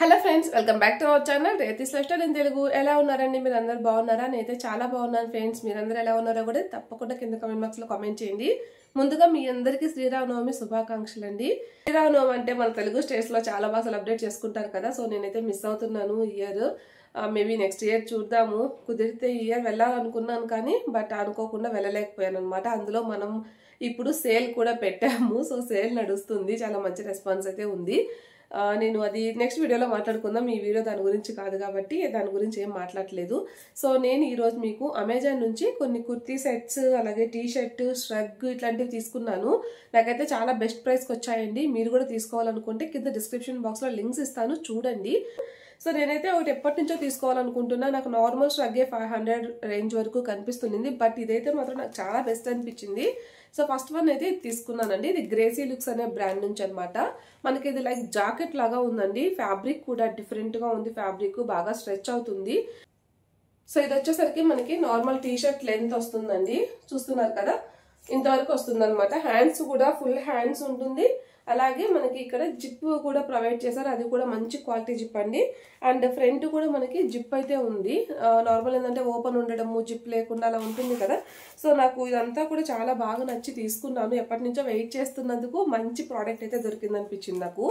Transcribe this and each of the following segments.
Hello friends, welcome back to our channel రేతిస్ lifestyle in Telugu. ఎలా ఉన్నారండి? మీరు అందరు బాగున్నారా? నేనైతే చాలా బాగున్నాను ఫ్రెండ్స్. మీరందరూ ఎలా ఉన్నారో కూడా తప్పకుండా కింద కామెంట్ బాక్స్ లో కామెంట్ చేయండి. ముందుగా మీ అందరికీ శ్రీరామనవమి శుభాకాంక్షలు అండి. శ్రీరామనవమి అంటే మన తెలుగు స్టేట్స్ లో చాలా బాగా సెలబ్రేట్ చేసుకుంటారు కదా. సో నేనైతే మిస్ అవుతున్నాను ఇయర్. మేబీ నెక్స్ట్ ఇయర్ చూద్దాము. కుదిరితే ఈ ఇయర్ వెళ్ళాలనుకున్నాను కానీ బట్ అనుకోకుండా వెళ్ళలేకపోయాను అనమాట. అందులో మనం ఇప్పుడు సేల్ కూడా పెట్టాము. సో సేల్ నడుస్తుంది, చాలా మంచి రెస్పాన్స్ అయితే ఉంది. నేను అది నెక్స్ట్ వీడియోలో మాట్లాడుకుందాం. ఈ వీడియో దాని గురించి కాదు కాబట్టి దాని గురించి ఏం మాట్లాడలేదు. సో నేను ఈరోజు మీకు అమెజాన్ నుంచి కొన్ని కుర్తీ సెట్స్, అలాగే టీ షర్ట్, ష్రగ్ ఇట్లాంటివి తీసుకున్నాను. నాకైతే చాలా బెస్ట్ ప్రైస్కి వచ్చాయండి. మీరు కూడా తీసుకోవాలనుకుంటే కింద డిస్క్రిప్షన్ బాక్స్లో లింక్స్ ఇస్తాను, చూడండి. సో నేనైతే ఒకటి ఎప్పటి నుంచో తీసుకోవాలనుకుంటున్నా. నాకు నార్మల్ ష్రగ్గే 500 రేంజ్ వరకు కనిపిస్తుంది, బట్ ఇదైతే మాత్రం నాకు చాలా బెస్ట్ అనిపించింది. సో ఫస్ట్ వన్ అయితే ఇది తీసుకున్నానండి. ఇది గ్రేసీ లుక్స్ అనే బ్రాండ్ నుంచి అనమాట. మనకి ఇది లైక్ జాకెట్ లాగా ఉందండి. ఫ్యాబ్రిక్ కూడా డిఫరెంట్ గా ఉంది. ఫ్యాబ్రిక్ బాగా స్ట్రెచ్ అవుతుంది. సో ఇది వచ్చేసరికి మనకి నార్మల్ టీ షర్ట్ లెంత్ వస్తుందండి. చూస్తున్నారు కదా, ఇంతవరకు వస్తుంది అనమాట. హ్యాండ్స్ కూడా ఫుల్ హ్యాండ్స్ ఉంటుంది. అలాగే మనకి ఇక్కడ జిప్ కూడా ప్రొవైడ్ చేశారు. అది కూడా మంచి క్వాలిటీ జిప్ అండి. అండ్ ఫ్రంట్ కూడా మనకి జిప్ అయితే ఉంది. నార్మల్ ఏంటంటే ఓపెన్ ఉండడము, జిప్ లేకుండా అలా ఉంటుంది కదా. సో నాకు ఇదంతా కూడా చాలా బాగా నచ్చి తీసుకున్నాను. ఎప్పటి నుంచో వెయిట్ చేస్తున్నందుకు మంచి ప్రోడక్ట్ అయితే దొరికింది అనిపించింది నాకు.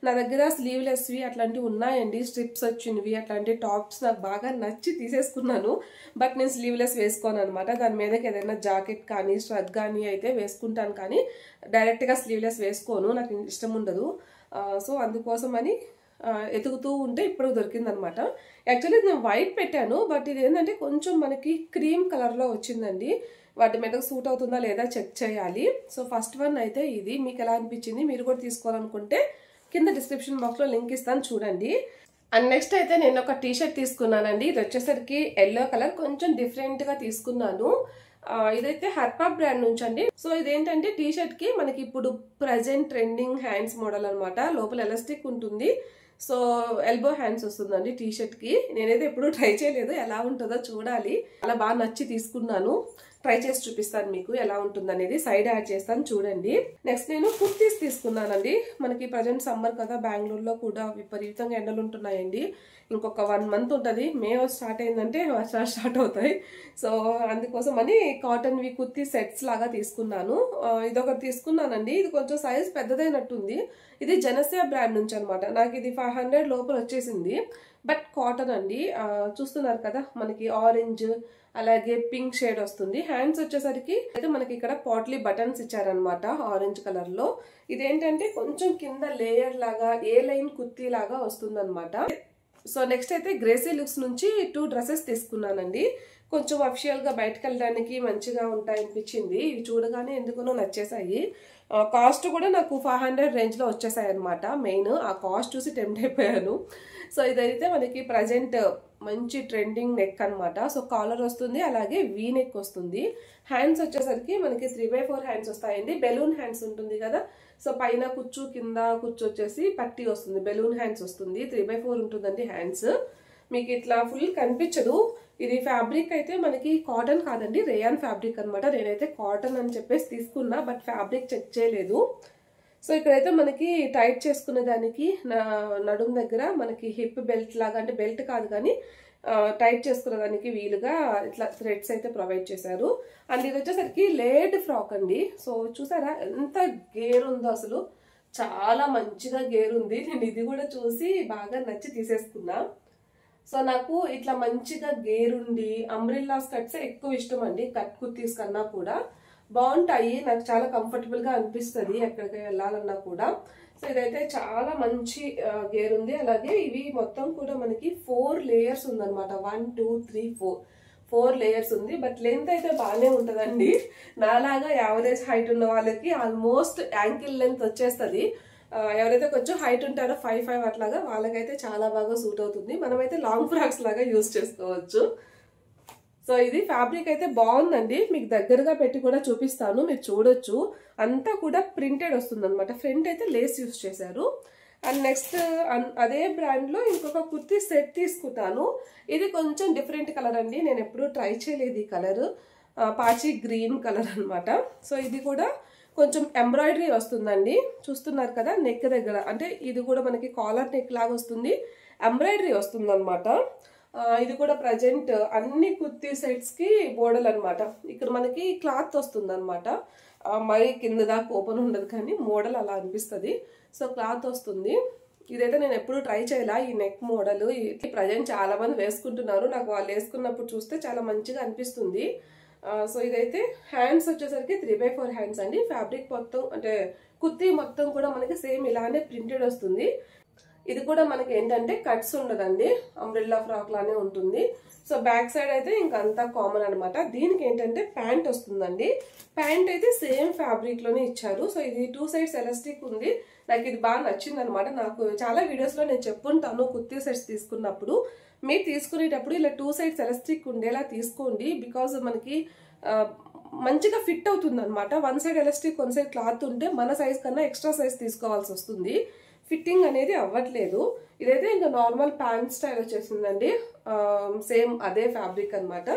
నా దగ్గర స్లీవ్లెస్వి అట్లాంటివి ఉన్నాయండి, స్ట్రిప్స్ వచ్చినవి, అట్లాంటి టాప్స్ నాకు బాగా నచ్చి తీసేసుకున్నాను. బట్ నేను స్లీవ్లెస్ వేసుకోను అనమాట. దాని మీదకి ఏదైనా జాకెట్ కానీ ష్రగ్ కానీ అయితే వేసుకుంటాను, కానీ డైరెక్ట్గా స్లీవ్లెస్ వేసుకోను, నాకు ఇష్టం ఉండదు. సో అందుకోసం అని ఎతుకుతూ ఉంటే ఇప్పుడు దొరికిందనమాట. యాక్చువల్లీ నేను వైట్ పెట్టాను, బట్ ఇది ఏంటంటే కొంచెం మనకి క్రీమ్ కలర్లో వచ్చిందండి. వాటి మీదకి సూట్ అవుతుందా లేదా చెక్ చేయాలి. సో ఫస్ట్ వన్ అయితే ఇది. మీకు ఎలా అనిపించింది? మీరు కూడా తీసుకోవాలనుకుంటే కింద డిస్క్రిప్షన్ బాక్స్లో లింక్ ఇస్తాను, చూడండి. అండ్ నెక్స్ట్ అయితే నేను ఒక టీ షర్ట్ తీసుకున్నానండి. ఇది వచ్చేసరికి ఎల్లో కలర్, కొంచెం డిఫరెంట్గా తీసుకున్నాను. ఇదైతే హర్పా బ్రాండ్ నుంచి అండి. సో ఇదేంటంటే టీ షర్ట్ కి మనకి ఇప్పుడు ప్రజెంట్ ట్రెండింగ్ హ్యాండ్స్ మోడల్ అనమాట. లోపల ఎలాస్టిక్ ఉంటుంది. సో ఎల్బో హ్యాండ్స్ వస్తుందండి టీ షర్ట్ కి. నేనైతే ఎప్పుడు ట్రై చేయలేదు, ఎలా ఉంటుందో చూడాలి. అలా బాగా నచ్చి తీసుకున్నాను. ట్రై చేసి చూపిస్తాను మీకు ఎలా ఉంటుంది అనేది. సైడ్ యాడ్ చేస్తాను, చూడండి. నెక్స్ట్ నేను కుర్తీస్ తీసుకున్నానండి. మనకి ప్రజెంట్ సమ్మర్ కదా, బెంగళూరులో కూడా విపరీతంగా ఎండలు ఉంటున్నాయండి. ఇంకొక 1 మంత్ ఉంటుంది. మే స్టార్ట్ అయిందంటే వర్షాలు స్టార్ట్ అవుతాయి. సో అందుకోసం అని కాటన్వి కుర్తీ సెట్స్ లాగా తీసుకున్నాను. ఇదొకటి తీసుకున్నానండి. ఇది కొంచెం సైజ్ పెద్దదైనట్టుంది. ఇది జనసేన బ్రాండ్ నుంచి అనమాట. నాకు ఇది 500 లోపల వచ్చేసింది, బట్ కాటన్ అండి. చూస్తున్నారు కదా, మనకి ఆరెంజ్ అలాగే పింక్ షేడ్ వస్తుంది. హ్యాండ్స్ వచ్చేసరికి అయితే మనకి ఇక్కడ పాట్లీ బటన్స్ ఇచ్చారనమాట, ఆరెంజ్ కలర్ లో. ఇదేంటంటే కొంచెం కింద లేయర్ లాగా ఏ లైన్ కుర్తీ లాగా వస్తుంది అనమాట. సో నెక్స్ట్ అయితే గ్రేసీ లుక్స్ నుంచి 2 డ్రెస్సెస్ తీసుకున్నానండి. కొంచెం అఫిషియల్ గా బయటకు వెళ్ళడానికి మంచిగా ఉంటాయి అనిపించింది. ఇవి చూడగానే ఎందుకునో నచ్చేసాయి. కాస్ట్ కూడా నాకు 500 రేంజ్ లో వచ్చేసాయి అనమాట. మెయిన్ ఆ కాస్ట్ చూసి టెంప్ట్ అయిపోయాను. సో ఇదైతే మనకి ప్రజెంట్ మంచి ట్రెండింగ్ నెక్ అనమాట. సో కాలర్ వస్తుంది, అలాగే వీ నెక్ వస్తుంది. హ్యాండ్స్ వచ్చేసరికి మనకి 3/4 హ్యాండ్స్ వస్తాయండి. బెలూన్ హ్యాండ్స్ ఉంటుంది కదా. సో పైన కుచ్చు, కింద కుచ్చు వచ్చేసి పట్టి వస్తుంది. బెలూన్ హ్యాండ్స్ వస్తుంది. 3/4 ఉంటుందండి హ్యాండ్స్. మీకు ఇట్లా ఫుల్ కనిపించదు. ఇది ఫ్యాబ్రిక్ అయితే మనకి కాటన్ కాదండి, రేయాన్ ఫ్యాబ్రిక్ అనమాట. నేనైతే కాటన్ అని చెప్పేసి తీసుకున్నా, బట్ ఫ్యాబ్రిక్ చెక్ చేయలేదు. సో ఇక్కడైతే మనకి టైట్ చేసుకునే దానికి నడుము దగ్గర మనకి హిప్ బెల్ట్ లాగా, అంటే బెల్ట్ కాదు కానీ టైట్ చేసుకునే దానికి వీలుగా ఇట్లా థ్రెడ్స్ అయితే ప్రొవైడ్ చేశారు. అండ్ ఇది వచ్చేసరికి లేట్ ఫ్రాక్ అండి. సో చూసారా ఎంత గేర్ ఉందో, అసలు చాలా మంచిగా గేర్ ఉంది. నేను ఇది కూడా చూసి బాగా నచ్చి తీసేసుకున్నా. సో నాకు ఇట్లా మంచిగా గేరుండి అంబ్రిల్లా స్కర్ట్స్ ఎక్కువ ఇష్టం అండి, కట్ కుర్తీస్ కన్నా కూడా బాగుంటాయి. నాకు చాలా కంఫర్టబుల్ గా అనిపిస్తుంది ఎక్కడికి వెళ్ళాలన్నా కూడా. సో ఇదైతే చాలా మంచి గేర్ ఉంది. అలాగే ఇవి మొత్తం కూడా మనకి 4 లేయర్స్ ఉందన్నమాట. 1 2 3 4 లేయర్స్ ఉంది. బట్ లెంత్ అయితే బాగానే ఉంటుందండి. నాలాగా యావరేజ్ హైట్ ఉన్న వాళ్ళకి ఆల్మోస్ట్ యాంకిల్ లెంత్ వచ్చేస్తుంది. ఎవరైతే కొంచెం హైట్ ఉంటారో 5'5" అట్లాగా, వాళ్ళకైతే చాలా బాగా సూట్ అవుతుంది. మనమైతే లాంగ్ ఫ్రాక్స్ లాగా యూజ్ చేసుకోవచ్చు. సో ఇది ఫ్యాబ్రిక్ అయితే బాగుందండి. మీకు దగ్గరగా పెట్టి కూడా చూపిస్తాను, మీరు చూడొచ్చు. అంతా కూడా ప్రింటెడ్ వస్తుంది అనమాట. ఫ్రంట్ అయితే లేస్ యూజ్ చేశారు. అండ్ నెక్స్ట్ అదే బ్రాండ్ లో ఇంకొక కుర్తీ సెట్ తీసుకుంటాను. ఇది కొంచెం డిఫరెంట్ కలర్ అండి. నేను ఎప్పుడూ ట్రై చేయలేదు ఈ కలర్. పాచి గ్రీన్ కలర్ అనమాట. సో ఇది కూడా కొంచెం ఎంబ్రాయిడరీ వస్తుందండి, చూస్తున్నారు కదా నెక్ దగ్గర. అంటే ఇది కూడా మనకి కాలర్ నెక్ లాగా వస్తుంది, ఎంబ్రాయిడరీ వస్తుంది అనమాట. ఇది కూడా ప్రజెంట్ అన్ని కుర్తీ సెట్స్ కి మోడల్ అనమాట. ఇక్కడ మనకి క్లాత్ వస్తుంది అనమాట, మరి కింద దాకా ఓపెన్ ఉండదు కానీ మోడల్ అలా అనిపిస్తుంది. సో క్లాత్ వస్తుంది. ఇదైతే నేను ఎప్పుడు ట్రై చేయాల ఈ నెక్ మోడల్. ప్రజెంట్ చాలా మంది వేసుకుంటున్నారు, నాకు వాళ్ళు వేసుకున్నప్పుడు చూస్తే చాలా మంచిగా అనిపిస్తుంది. సో ఇదైతే హ్యాండ్స్ వచ్చేసరికి 3/4 హ్యాండ్స్ అండి. ఫ్యాబ్రిక్ మొత్తం అంటే కుర్తీ మొత్తం కూడా మనకి సేమ్ ఇలానే ప్రింటెడ్ వస్తుంది. ఇది కూడా మనకి ఏంటంటే కట్స్ ఉండదండి, అంబ్రెల్లా ఫ్రాక్ లానే ఉంటుంది. సో బ్యాక్ సైడ్ అయితే ఇంకంతా కామన్ అనమాట. దీనికి ఏంటంటే ప్యాంట్ వస్తుందండి. ప్యాంట్ అయితే సేమ్ ఫ్యాబ్రిక్ లోనే ఇచ్చారు. సో ఇది 2 సైడ్స్ ఎలాస్టిక్ ఉంది. నాకు ఇది బాగా నచ్చింది అనమాట. నాకు చాలా వీడియోస్ లో నేను చెప్పుంటాను, కుర్తీ సెట్స్ తీసుకున్నప్పుడు మీరు తీసుకునేటప్పుడు ఇలా 2 సైడ్స్ ఎలాస్టిక్ ఉండేలా తీసుకోండి. బికాజ్ మనకి మంచిగా ఫిట్ అవుతుంది అనమాట. 1 సైడ్ ఎలాస్టిక్ 1 సైడ్ క్లాత్ ఉంటే మన సైజ్ కన్నా ఎక్స్ట్రా సైజ్ తీసుకోవాల్సి వస్తుంది, ఫిట్టింగ్ అనేది అవ్వట్లేదు. ఇదైతే ఇంకా నార్మల్ ప్యాంట్ స్టైల్ వచ్చేసిందండి, సేమ్ అదే ఫ్యాబ్రిక్ అనమాట.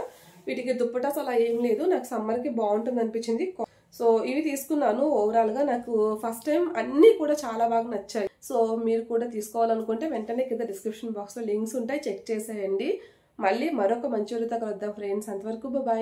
వీటికి దుప్పటాస్ అలా ఏం లేదు. నాకు సమ్మర్ కి బాగుంటుంది అనిపించింది. సో ఇవి తీసుకున్నాను. ఓవరాల్ గా నాకు ఫస్ట్ టైం అన్ని కూడా చాలా బాగా నచ్చాయి. సో మీరు కూడా తీసుకోవాలనుకుంటే వెంటనే కింద డిస్క్రిప్షన్ బాక్స్ లో లింక్స్ ఉంటాయి, చెక్ చేసేయండి. మళ్ళీ మరొక మంచి వీడియోతో కలుద్దాం ఫ్రెండ్స్. అంతవరకు బాయ్.